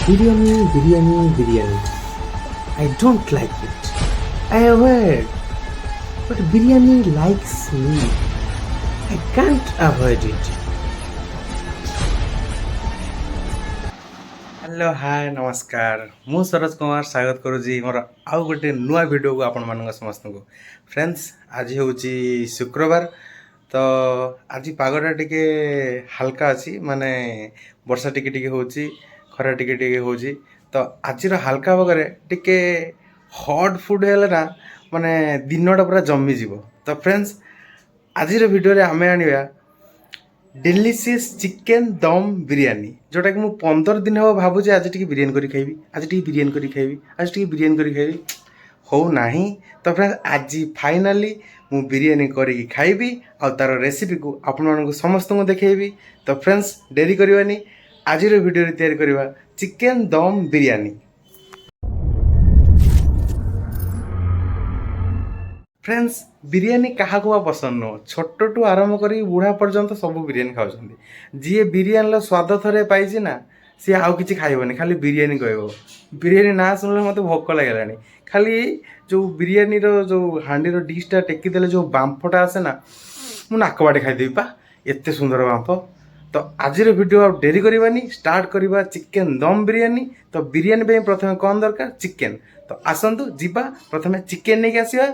Biryani, biryani, biryani. I don't like it. I avoid. But biryani likes me. I can't avoid it. Hello hi नमस्कार मु सरोज कुमार स्वागत करुँची मोर आउ गोटे नुआ video को आपण मान समस्त को फ्रेंड्स आज हूँ शुक्रवार तो आज पागटा टिके हल्का अच्छी माने वर्षा टिके टिके होची खरा टिके टिके होची तो आज हल्का पागरे टिके हॉट फूड है ना माने दिनटा पूरा जमी जीव तो फ्रेंड्स आज वीडियो रे आमे आनिबा डेलीशियस चिकेन दम बिरियानी जोटा कि मुझे 15 दिन हम भावुचे आज टी बिरियानी करी खाइबी आज टी बिरियानी करी खाइबी आज टी बिरियानी करी खाइबी हो नहीं तो फ्रेंड्स आज फाइनाली मु बिरियानी करी खाइबी आ तार रेसिपी को आपण मानक समस्त को देखैबी तो फ्रेंड्स डेरी करवानी आज वीडियो रे तैयारी करवा चिकेन दम बिरियानी। फ्रेंड्स बिरियानी क्या पसंद नुह छोटू आरंभ कर बुढ़ा पर्यंत सब बिरियानी खाऊँ जी बिरियानी स्वाद थे पाई ना सी आउ कि खाइबनी खाली बिरियानी कह बिरियानी ना शुणिले मत भोक लगे खाली जो बिरियानी जो हांडी डिशटा टेकीदे जो बांफटा आसे ना मु नाकबाटे खाईदेवी पा एत सुंदर बांफ तो आज वीडियो आ डेरी करवानी स्टार्ट करवा चिकेन दम बिरियानी तो बिरियानी प्रथम कौन दरकार चिकेन तो आसतु जीवा प्रथम चिकेन नहीं आसवा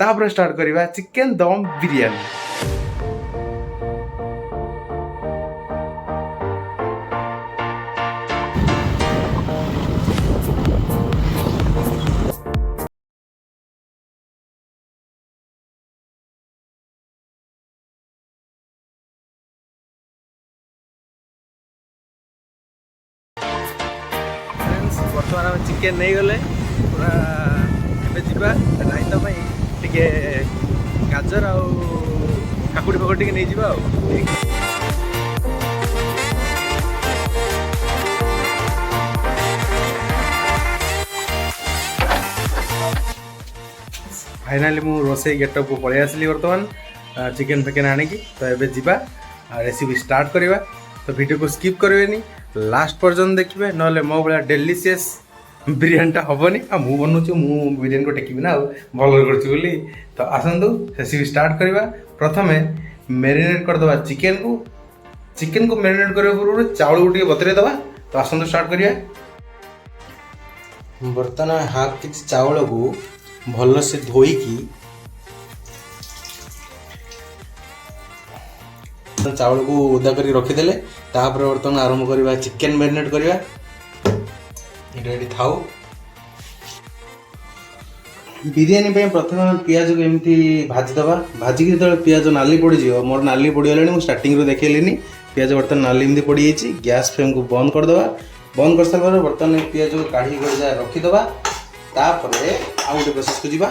तापर स्टार्ट करवा चिकेन दम बिरियानी। बर्तमान आम चिकेन नहीं गले पूरा जीवा राइता टिके गाजर आ काकुड़ी फाकुड़ी टिके नहीं जीवा फाइनाली मु रोसे गेटअप को पलि आसली बर्तमान चिकेन फेकेन आणिकी तो एबे जीवा रेसिपी स्टार्ट करवा तो वीडियो को स्किप करेनि लास्ट पर्यंत देखिए ना मो भाया डेलीशियस बिरियानीटा हेनी आ मु बनूँ मु बिरियानी को टेकिबी ना भल करी तो आसतु रेसिपी स्टार्ट करवा प्रथमे मेरिनेट करदे चिकेन को मेरिनेट करने पूर्व चाउल को बतरे दवा तो आसतु स्टार्ट करिया। बर्तमान हाफ के चाउल को भल से धोईकी चाउल को उदा कर रखीदे तापर बर्तमान आरंभ करवा चिकेन मेरिनेट करवा रेडी थाउ बिरियानी पे प्रथम पियाज को एमती भाजीदबा भाजिकी जो पियाज नाली पड़ी मोर नाली पड़गला मुझे स्टार्टिंग देखली पियाज बर्तमान नाली एमती पड़ी गैस फ्लेम को बंद करदे बंद कर सारा बर्तमान पियाज को काढ़ी रखीदबा तापर आउ गोटे प्रोसेस को जीवा।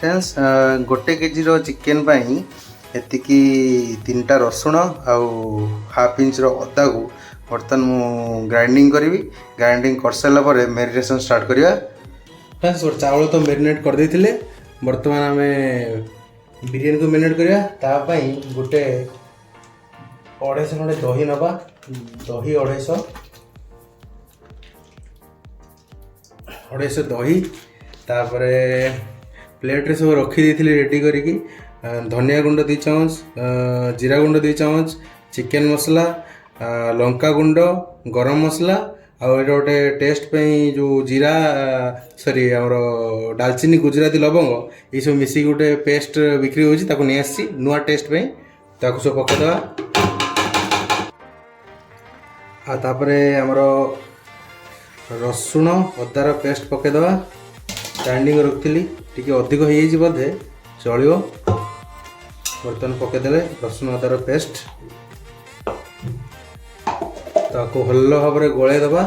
फ्रेंड्स गोटे केजी चिकेन एति 3टा रसुण आउ हाफ इंच अदा को बर्तमान मु ग्राइंडिंग करी ग्राइंडिंग कर सारा पर मेरिनेशन स्टार्ट करवा। फ्रेंड्स चावल तो मेरिनेट कर देथिले बर्तमान आम बिरियानी को मेरिनेट करवा तापाई गोटे 250 खंडे दही नवा दही 250 दही तापर प्लेट रे सब रखी देथिले रेडी करिकी धनिया गुंड 2 चम्मच जीरा गुंड 2 चम्मच चिकेन मसला लंका गुंड गरम मसला आउ ये गोटे टेस्ट पे जो जीरा सॉरी आमर डालचीनी गुजराती लवंग ये सब मिसिक गोटे पेस्ट बिक्री होची ताको नहीं आसी नुआ टेस्ट पे ताको सब पकेदवा आ तापरे आमर रसुण अदार पेस्ट पकेदवा ग्राइंडिंग रखी टी अधिक हो बोधे चलो बर्तमान पकईदे रसुण अदार पेस्ट ताको भल भाव में गोले दबा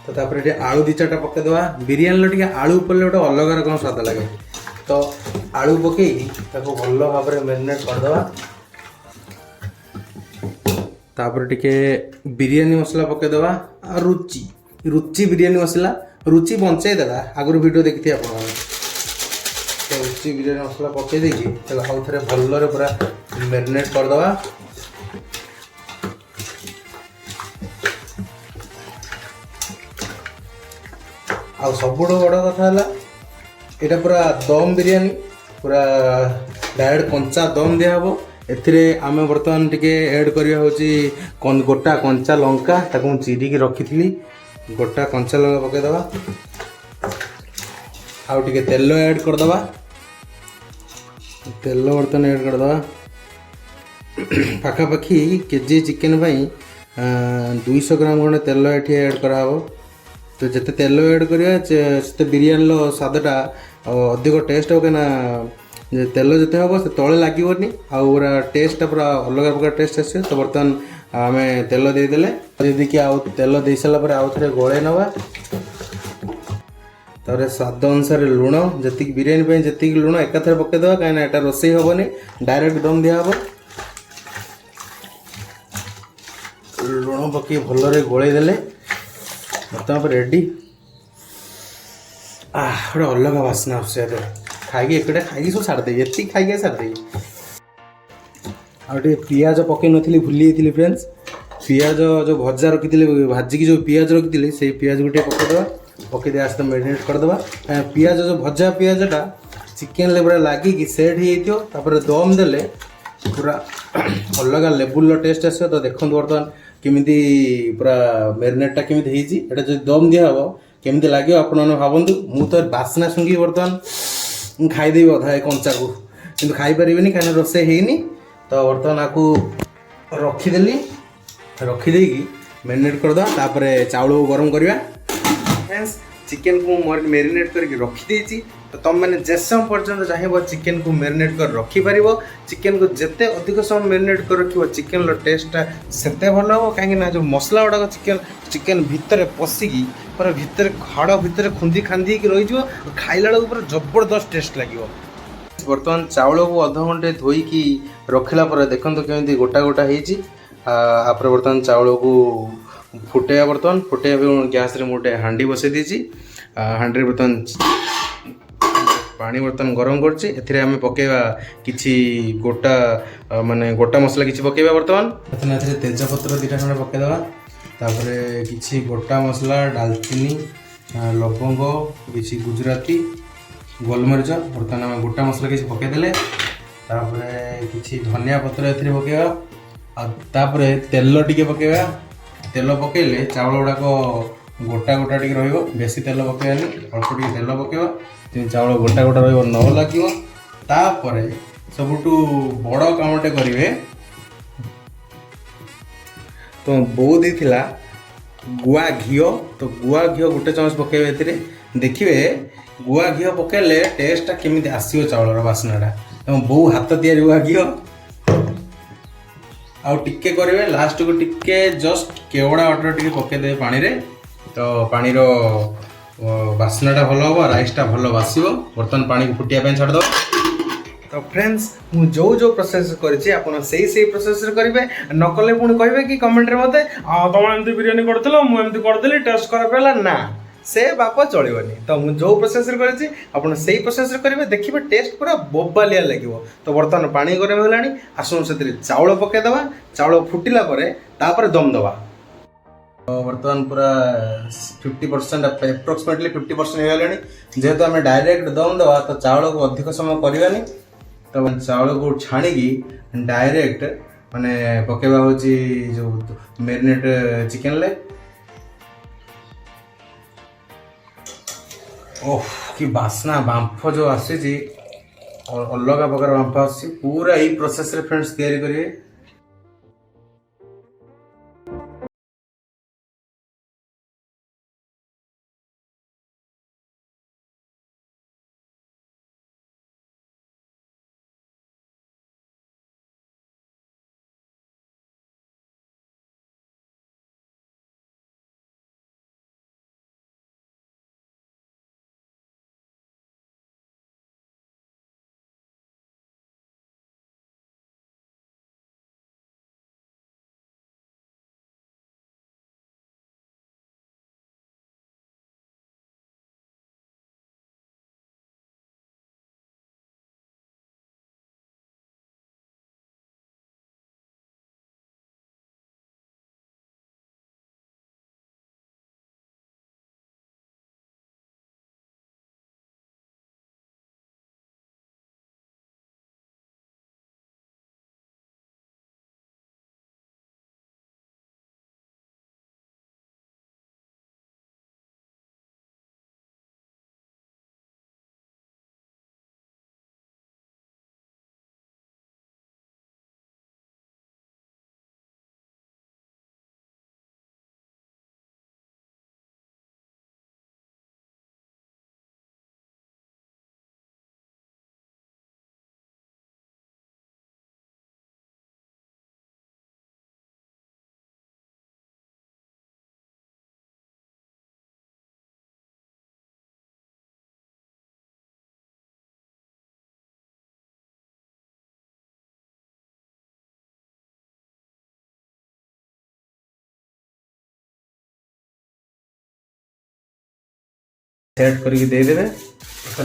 तो तापर आलू 2-4टा पकईदे बिरियानी टे आलू पड़े गोटे अलग रकम स्वाद लगे तो आलू पकई भल भाव में मेरिनेट करदे तापर टिके बिरयानी मसला पकईदे रुचि रुचि बिरयानी मसला रुचि बंचाईदेला आगुरी वीडियो देखी आप रुचि बिरयानी मसला पकई देखिए आउ थे भल पूरा मैरिनेट करदे आ सबुठ बड़ कथा यहाँ पूरा दम बिरयानी पूरा डायरेक्ट कंचा दम दिहब एथिरे आमे बर्तमान टिके ऐड करिया होची गोटा कंचा लंका ताकू चिरी की रखी थी गोटा कंचा लंका पकईदे आउ टिके तेल ऐड करदे तेल बर्तमान ऐड करदे पाखापाखि केजी चिकेन 200 ग्राम खंडे तेल ये ऐड कराब तो जिते तेल ऐड करते बिरयानी स्वादटा अधिक टेस्ट हो कहीं तेल जिते हम से तले लगनी आरा टेस्ट पूरा अलग प्रकार टेस्ट आस तो बर्तमान आम तेल देदेले यदि कि आउ तेल दे सारापर आउ थे गोले नवा तार स्वाद अनुसार लुण जी बिरयानी जी लुण एकाथर पकईदे कहीं यहाँ रोसे हेनी डायरेक्ट दम दिहब लुण पकई भलरे गोले देले बर्तमान रेडी गोटे अलग बास्ना आस खाई एक खाई सब छाड़दे ये खाई छाड़दे आगे पियाज पकई नी भूली जाती फ्रेंड्स पियाज जो भजा रखी भाजिकी जो पियाज रखी से पियाज गोटे पकईदे पकईदे आस्ते मैरिनेट करदे पियाज जो भजा पियाजटा चिकेन पूरा लगिकी सेट हो दम देले पूरा अलग लेवुल टेस्ट आस तो देखो बर्तमान केमिति पूरा मैरिनेटा केमिति होता जो दम दिहब केमिति लगे आपण भावतु मु तो बास्ना शुंगी बर्तमान खाईदेवी अधा कंचा को किंतु खाई पारिनी कहीं रोसे ହେଇନି तो बर्तमान आपको रखीदेली रखीदे मैरिनेट करदे तापर चाउल को गरम करवा चिकेन को मैरिनेट करके रखीदे तो तुम मैंने जे समय पर्यटन चाहे चिकेन को मैरिनेट कर रखिपर चिकेन को जिते अधिक समय मैरिनेट कर रख चिकेन टेस्टा से भल हम कहीं जो मसला गुड़ाक चिकेन भितर पशिकी पूरा भितर हाड़ भितर खुंदी खांदी रही खाइला बेलू पूरा जबरदस्त टेस्ट लगे बर्तमान चाउल को अध घंटे धोईकी रखला देखो केमी गोटा गोटा आप बर्तमान चाउल को फुटे बर्तमान फुटे गैस रे मोटे हांडी बसई देती हांडी बर्तमान पानी बर्तमान गरम करम पकेवा किछि गोटा माने गोटा मसला किछि पकेवा बर्तमान तेजपत्र 2टा खंडे पकेदेवा तापर किछि गोटा मसला डालचीनी लवंग किछि गुजराती गोलमरीच बर्तमान आम गोटा मसला किछि पकेदेले तापर किछि धनिया पत्र एथिरे पकेवा तापर तेल टिके पकेवा तेल पकेले चावल गुड़ाक गोटा गोटा टिके रहिबो बेसी तेल पकेवानी अल्प टिके तेल पकेवा चावल गोटा गोटा रहिबो न लागिबो तापर सबुठु बड़ कामटे करिवे तो बो देथिला गुआ घिओ तो गुआ घिओ गोटे चमच पकेबे एथिरे देखिए गुआ घिओ पकेले टेस्टा केमिति आसीबो चावलर बास्नाटा तो बो हाथ तैयारी गुआ घिओ आउ टिके करेंगे लास्ट को टिके जस्ट केवड़ा वाटर टिके पकेदे पानी रे तो पानी रो बास्नाटा भल हम राइसटा भल बासिबो बर्तमान पानी को फुटिया छाड़ दो तो फ्रेंड्स मु जो जो प्रोसेस करिछि आपण सही प्रोसेस करेंगे न कले पुणी कहे कि कमेंट रे मते तुम एमती बिरयानी करथिलो मु एमती करदेली टेस्ट खराब होला ना से बाप चलबनी तो मुझे जो प्रोसेस करी प्रोसेस करेंगे देखिए टेस्ट पूरा बोबालिया लगे तो बर्तमान पानी गरम होलानी आसुन से चाउल पकईदे चाउल फुटिला तापर दम दवा तो बर्तमान पूरा 50% एप्रोक्सीमेटली 50% होगा जेहेतु आम डायरेक्ट दम दवा तो चाउल को अधिक समय करवानी तो चाउल को छाणिकी डायरेक्ट माने पकेवा होची जो मैरिनेट चिकेन ले ओह कि बास्ना बांफ जो आसी अलग प्रकार बांफ आसी पूरा यही प्रोसेस रे फ्रेंड्स तैयारी करिए। सेट करके देदेवे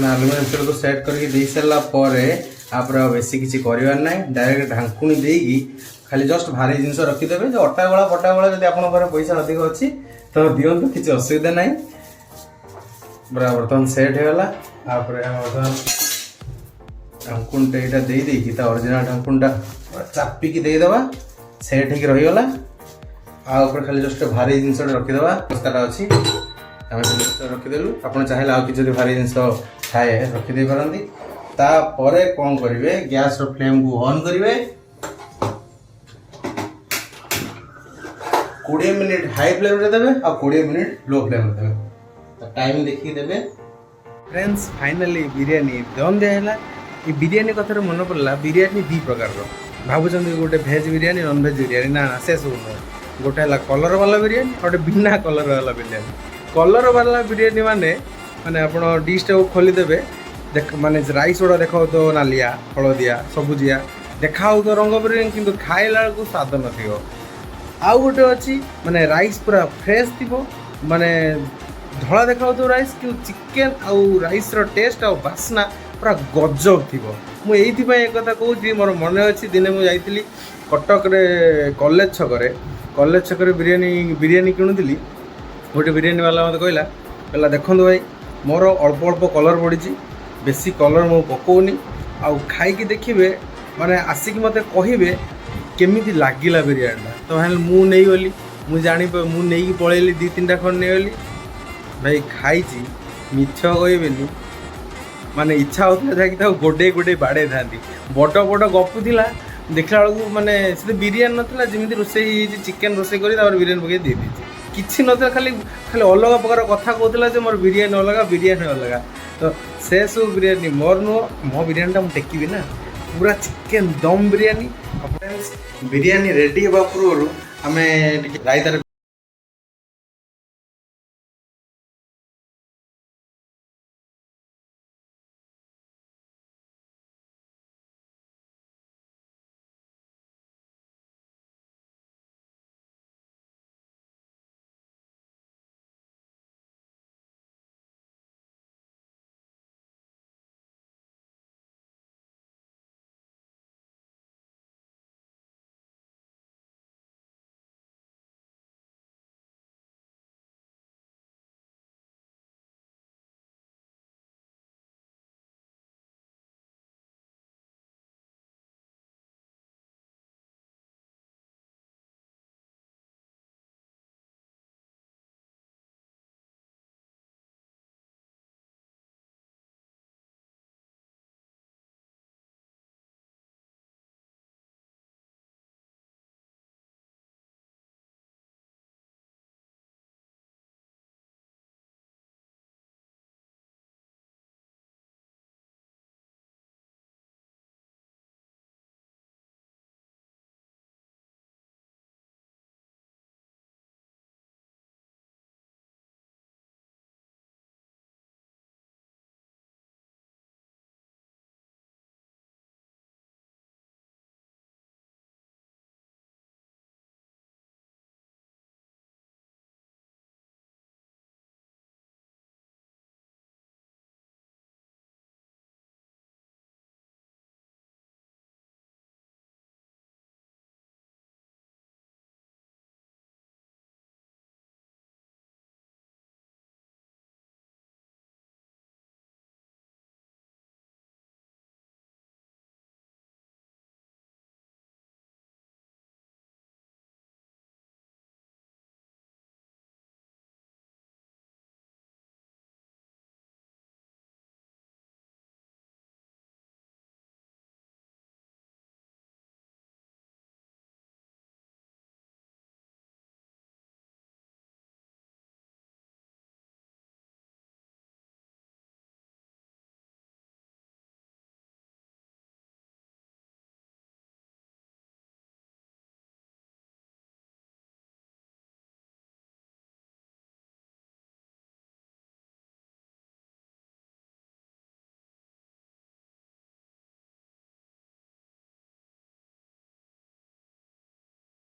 आलुमिनियम फॉयल को सेट करके दे सारा पर आप बेसी किसी कर ना डायरेक्ट ढांकुणी देकी खाली जस्ट भारी जिन रखिदेवे जो अटा गला पटा गला जब आप पैसा अधिक अच्छी तो दिंतु किसी असुविधा ना पूरा बर्तमान सेट होगा बर्तमान ढांकुणटा यहाँ देदेकी ओरिजिनल ढांकुणटा चापिकी देदेवा सेट हो रहीगला आपर खाली जस्ट भारी जिन रखिदेवा मसला अच्छी आम रखिदेलु आप चाहिए आउ कि भारी जिन थाए रखिदे पारती तापर कौन करेंगे गैस फ्लेम को ऑन करेंगे 20 मिनिट हाई फ्लेम रे देवे और 20 मिनिट लो फ्लेम रे देवे तो टाइम देखी देवे फ्रेंड्स फाइनली बिरयानी दम दिया ये बिरयानी कथार मन पड़ा बिरयानी दी प्रकार भावुं गोटे भेज बिरयानी नॉन भेज बिरयानी ना से सब नुह गोटे है कलर वाला बिरयानी गोटे बिना कलर वाला बिरयानी कलर वाला बिरयानी माने माने आप डिशटा को खोलीदेवे देख माने राइस गुड़ा देखा तो नालिया हलदिया सबुजिया देखा तो रंग बिरयानी किंतु खाइला को स्वाद न आउ गोटे अच्छी माने राइस पूरा फ्रेश थी माने धला देखा तो राइस कि चिकेन आउ राइस टेस्ट आउ बास्ना पूरा गजब थी मुझे एक कहूँ मोर मन अच्छी दिने मुझे कटक कॉलेज छक बिरयानी किणुली गोटे बिरयानी वाला मत कहला देखो भाई मोर अल्प अल्प कलर पड़ी बेसी कलर मु पकौनी आउ खाई देखिए माने आसिक मत कहे केमी लगिला बिरयानी तो भाई मु नहीं गली मुझे पलैली 2-3टा खंड नहीं गली भाई खाई मिछ कहबेनी माने इच्छा होता जहाँकि गोटे गोटे बाड़े था बड़ बड़ गपुला देखला बेलू माने से बिरयानी नाला जमी रोषे चिकेन रोषे कर बिरयानी पकड़ दे दी किसी ना खाली खाली अलग प्रकार कथा कहला मोर बिरयानी अलग तो से सब बिरयानी मोर नुह मो बिरयानी मुझे टेकिबी ना पूरा चिकेन दम बिरयानी बिरयानी रेडी होगा पूर्व आम रायतार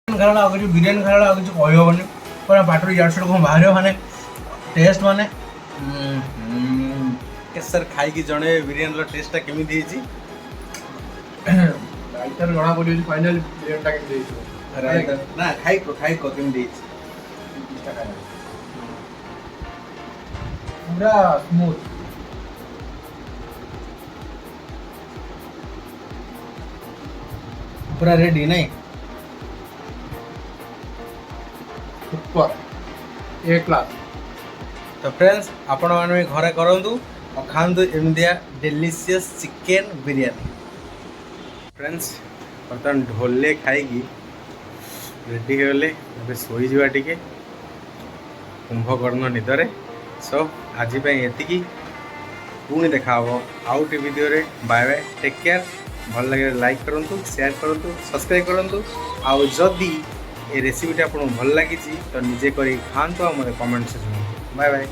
खाला बिरयानी खाला कहबनी पूरा बाटर इड सड़ बाहर माने टेस्ट माने सर खाई जड़े बिरियानी टेस्टा केमी राइटर जଣା पड़ी फाइनल बिरियानीटा केमती ହେଇଥିବ ना खाई को केमी पूरा स्मूथ पूरा रेडी नहीं सुपर ए क्लास। तो फ्रेंड्स आपण मैंने घरे करूँ और खातु एमदिया डेलीशियस चिकेन बिरियानी। फ्रेंड्स बर्तमान ढोले खाई रेडी होले शोजा टे कुंभकर्ण निदरे। सो आज ये पुणी देखा आउ टे वीडियो रे बाय बाय टेक केयर। भल लगे लाइक करूँ शेयर करूँ सब्सक्राइब करूँ आउ जदि ये रेसिपीटा आपको भल लगी तो निजे कर खातु आ मत कमेंट से बाय बाय।